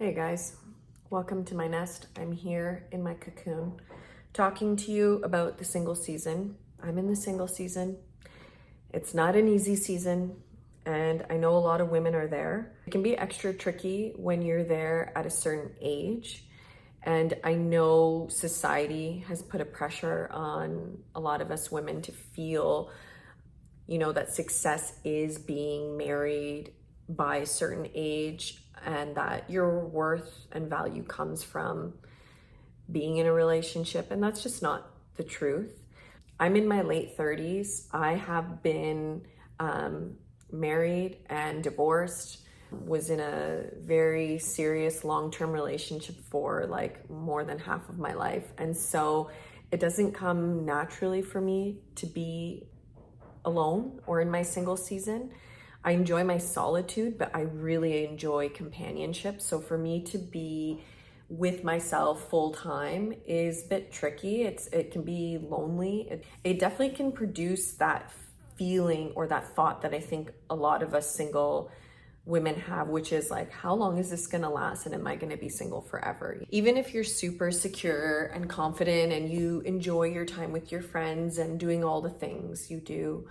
Hey guys, welcome to my nest. I'm here in my cocoon talking to you about the single season. I'm in the single season. It's not an easy season, and I know a lot of women are there. It can be extra tricky when you're there at a certain age. And I know society has put a pressure on a lot of us women to feel, that success is being married by a certain age and that your worth and value comes from being in a relationship. And that's just not the truth. I'm in my late 30s. I have been married and divorced, was in a very serious long-term relationship for like more than half of my life. And so it doesn't come naturally for me to be alone or in my single season. I enjoy my solitude, but I really enjoy companionship. So for me to be with myself full time is a bit tricky. It can be lonely. It definitely can produce that feeling or that thought that I think a lot of us single women have, which is like, how long is this gonna last, and am I gonna be single forever? Even if you're super secure and confident and you enjoy your time with your friends and doing all the things you do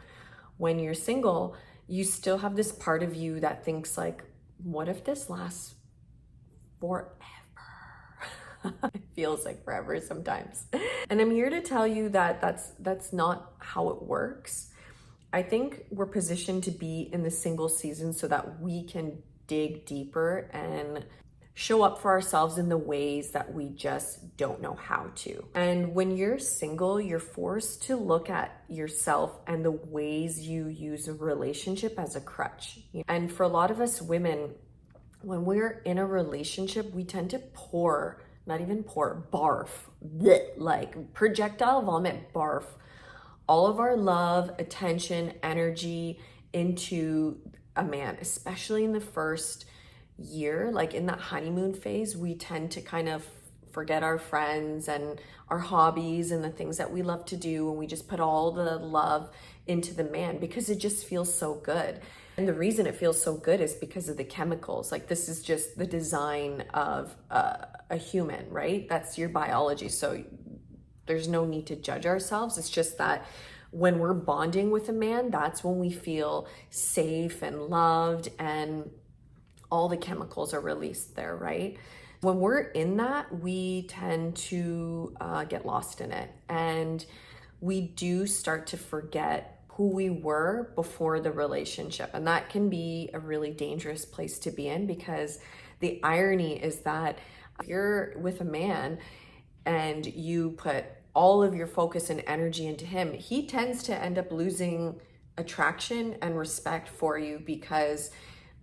when you're single, you still have this part of you that thinks like, what if this lasts forever? It feels like forever sometimes. And I'm here to tell you that that's not how it works. I think we're positioned to be in the single season so that we can dig deeper and show up for ourselves in the ways that we just don't know how to. And when you're single, you're forced to look at yourself and the ways you use a relationship as a crutch. And for a lot of us women, when we're in a relationship, we tend to barf, like projectile vomit barf all of our love, attention, energy into a man, especially in the first year. Like in that honeymoon phase, we tend to kind of forget our friends and our hobbies and the things that we love to do, and we just put all the love into the man because it just feels so good. And the reason it feels so good is because of the chemicals. Like, this is just the design of a human, right? That's your biology. So there's no need to judge ourselves. It's just that when we're bonding with a man, that's when we feel safe and loved, and all the chemicals are released there, right? When we're in that, we tend to get lost in it, and we do start to forget who we were before the relationship. And that can be a really dangerous place to be in, because the irony is that if you're with a man and you put all of your focus and energy into him, he tends to end up losing attraction and respect for you, because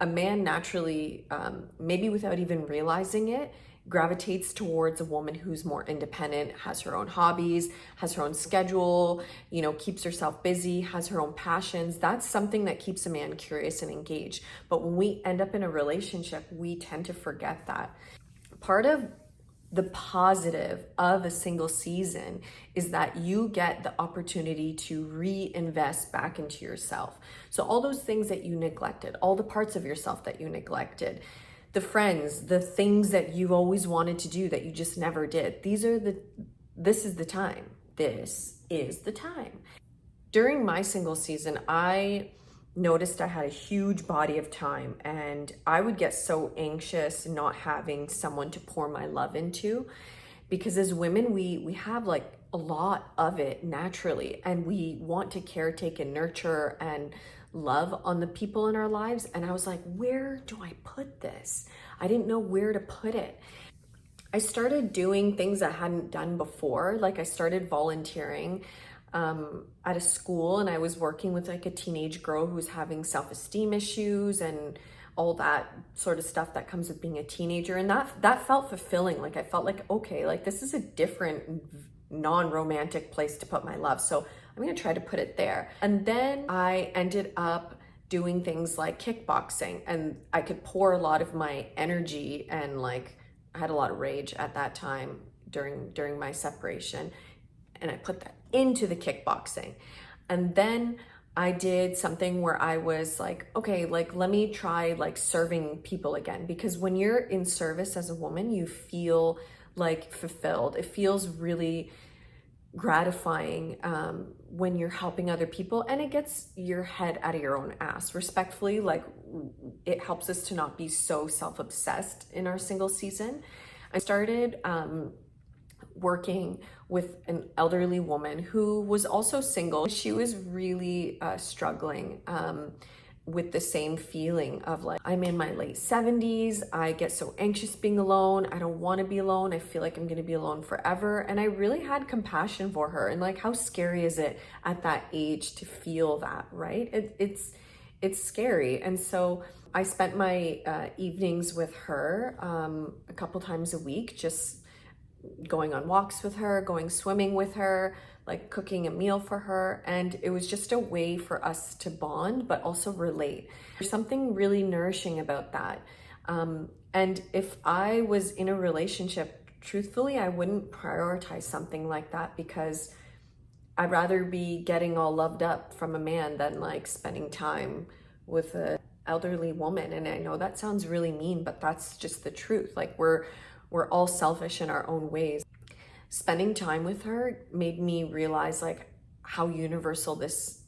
a man naturally, maybe without even realizing it, gravitates towards a woman who's more independent, has her own hobbies, has her own schedule, keeps herself busy, has her own passions. That's something that keeps a man curious and engaged. But when we end up in a relationship, we tend to forget that. Part of the positive of a single season is that you get the opportunity to reinvest back into yourself. So all those things that you neglected, all the parts of yourself that you neglected, the friends, the things that you've always wanted to do that you just never did, this is the time. This is the time. During my single season, I noticed I had a huge body of time, and I would get so anxious not having someone to pour my love into, because as women, we have like a lot of it naturally, and we want to caretake and nurture and love on the people in our lives. And I was like, where do I put this? I didn't know where to put it. I started doing things I hadn't done before. Like, I started volunteering at a school, and I was working with like a teenage girl who was having self-esteem issues and all that sort of stuff that comes with being a teenager. And that felt fulfilling. Like, I felt like, okay, like this is a different non-romantic place to put my love. So I'm going to try to put it there. And then I ended up doing things like kickboxing, and I could pour a lot of my energy, and like I had a lot of rage at that time during my separation, and I put that into the kickboxing. And then I did something where I was like, okay, like let me try like serving people again. Because when you're in service as a woman, you feel like fulfilled. It feels really gratifying when you're helping other people, and it gets your head out of your own ass. Respectfully, like it helps us to not be so self-obsessed in our single season. I started working with an elderly woman who was also single. She was really struggling with the same feeling of like, I'm in my late 70s. I get so anxious being alone. I don't want to be alone. I feel like I'm going to be alone forever. And I really had compassion for her. And like, how scary is it at that age to feel that, right? It's scary. And so I spent my evenings with her a couple times a week, just going on walks with her, going swimming with her, like cooking a meal for her. And it was just a way for us to bond, but also relate. There's something really nourishing about that. And if I was in a relationship, truthfully, I wouldn't prioritize something like that, because I'd rather be getting all loved up from a man than like spending time with an elderly woman. And I know that sounds really mean, but that's just the truth. Like we're all selfish in our own ways. Spending time with her made me realize like how universal this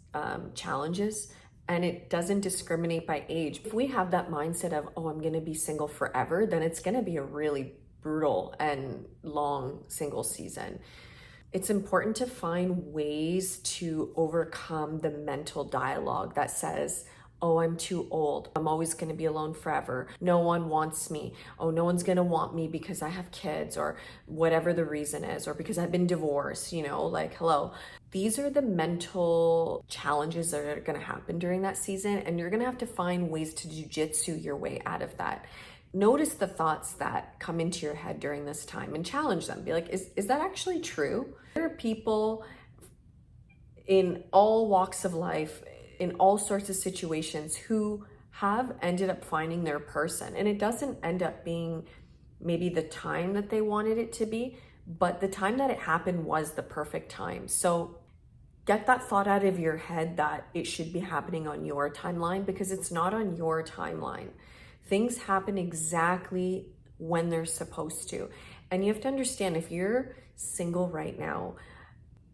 challenge is, and it doesn't discriminate by age. If we have that mindset of, oh, I'm gonna be single forever, then it's gonna be a really brutal and long single season. It's important to find ways to overcome the mental dialogue that says, oh, I'm too old. I'm always going to be alone forever. No one wants me. Oh, no one's going to want me because I have kids, or whatever the reason is, or because I've been divorced, like, hello. These are the mental challenges that are going to happen during that season, and you're going to have to find ways to jujitsu your way out of that. Notice the thoughts that come into your head during this time and challenge them. Be like, is that actually true? There are people in all walks of life, in all sorts of situations, who have ended up finding their person. And it doesn't end up being maybe the time that they wanted it to be, but the time that it happened was the perfect time. So get that thought out of your head that it should be happening on your timeline, because it's not on your timeline. Things happen exactly when they're supposed to. And you have to understand, if you're single right now,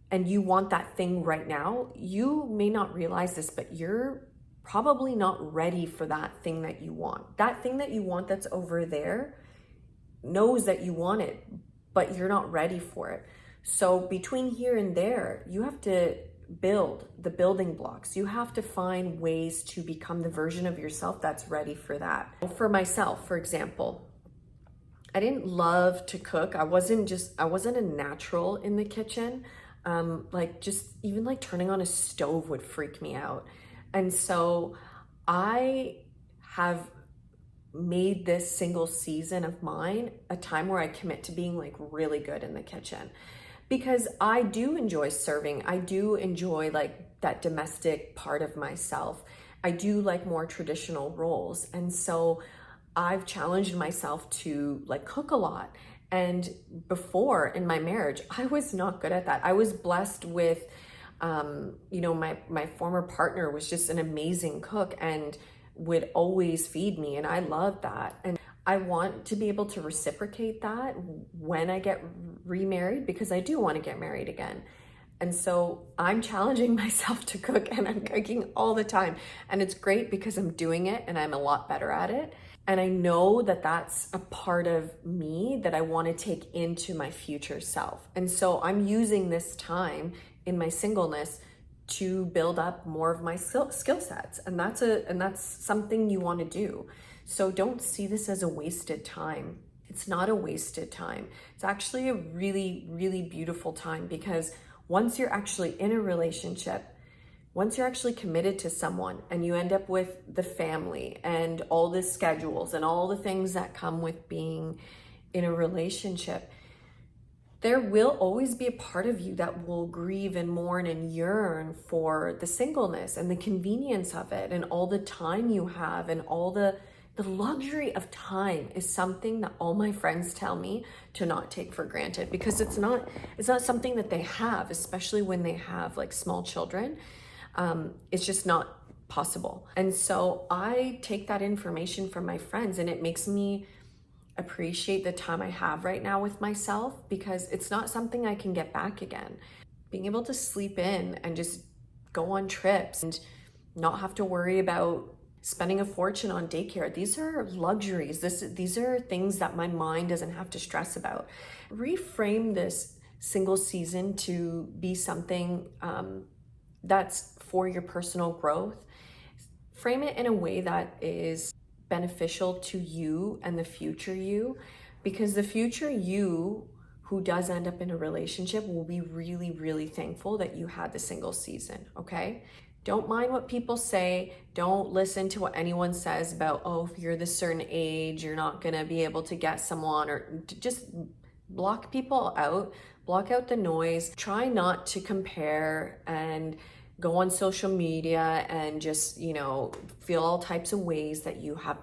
and you want that thing right now, you may not realize this, but you're probably not ready for that thing that you want. That thing that you want that's over there knows that you want it, but you're not ready for it. So between here and there, you have to build the building blocks. You have to find ways to become the version of yourself that's ready for that. For myself, for example, I didn't love to cook. I wasn't a natural in the kitchen. Just even like turning on a stove would freak me out. And so I have made this single season of mine a time where I commit to being like really good in the kitchen, because I do enjoy serving. I do enjoy like that domestic part of myself. I do like more traditional roles. And so I've challenged myself to like cook a lot. And before, in my marriage, I was not good at that. I was blessed with, my former partner was just an amazing cook and would always feed me. And I loved that. And I want to be able to reciprocate that when I get remarried, because I do want to get married again. And so I'm challenging myself to cook, and I'm cooking all the time. And it's great because I'm doing it and I'm a lot better at it. And I know that that's a part of me that I want to take into my future self. And so I'm using this time in my singleness to build up more of my skill sets. And that's something you want to do. So don't see this as a wasted time. It's not a wasted time. It's actually a really, really beautiful time, because once you're actually in a relationship, once you're actually committed to someone and you end up with the family and all the schedules and all the things that come with being in a relationship, there will always be a part of you that will grieve and mourn and yearn for the singleness and the convenience of it, and all the time you have, and all the luxury of time is something that all my friends tell me to not take for granted, because it's not something that they have, especially when they have like small children. It's just not possible. And so I take that information from my friends, and it makes me appreciate the time I have right now with myself, because it's not something I can get back again. Being able to sleep in and just go on trips and not have to worry about spending a fortune on daycare. These are luxuries. These are things that my mind doesn't have to stress about. Reframe this single season to be something that's for your personal growth. Frame it in a way that is beneficial to you and the future you, because the future you who does end up in a relationship will be really, really thankful that you had the single season, okay? Don't mind what people say. Don't listen to what anyone says about, oh, if you're this certain age, you're not gonna be able to get someone, or just block people out, block out the noise. Try not to compare and go on social media and just, feel all types of ways that you have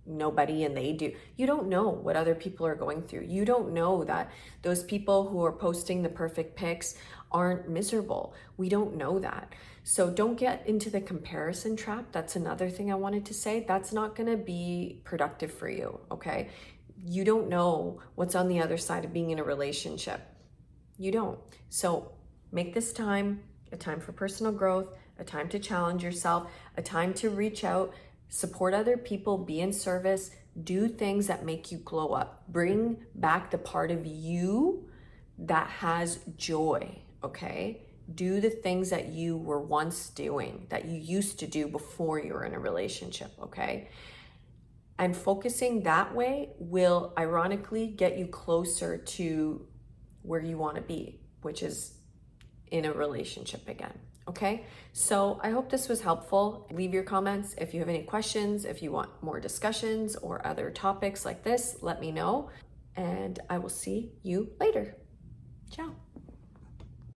nobody and they do. You don't know what other people are going through. You don't know that those people who are posting the perfect pics aren't miserable. We don't know that. So don't get into the comparison trap. That's another thing I wanted to say. That's not going to be productive for you, okay? You don't know what's on the other side of being in a relationship. You don't. So make this time a time for personal growth, a time to challenge yourself, a time to reach out, support other people, be in service, do things that make you glow up. Bring back the part of you that has joy, okay? Do the things that you were once doing, that you used to do before you were in a relationship, okay? And focusing that way will ironically get you closer to where you want to be, which is in a relationship again. Okay, so I hope this was helpful. Leave your comments if you have any questions. If you want more discussions or other topics like this, let me know, and I will see you later.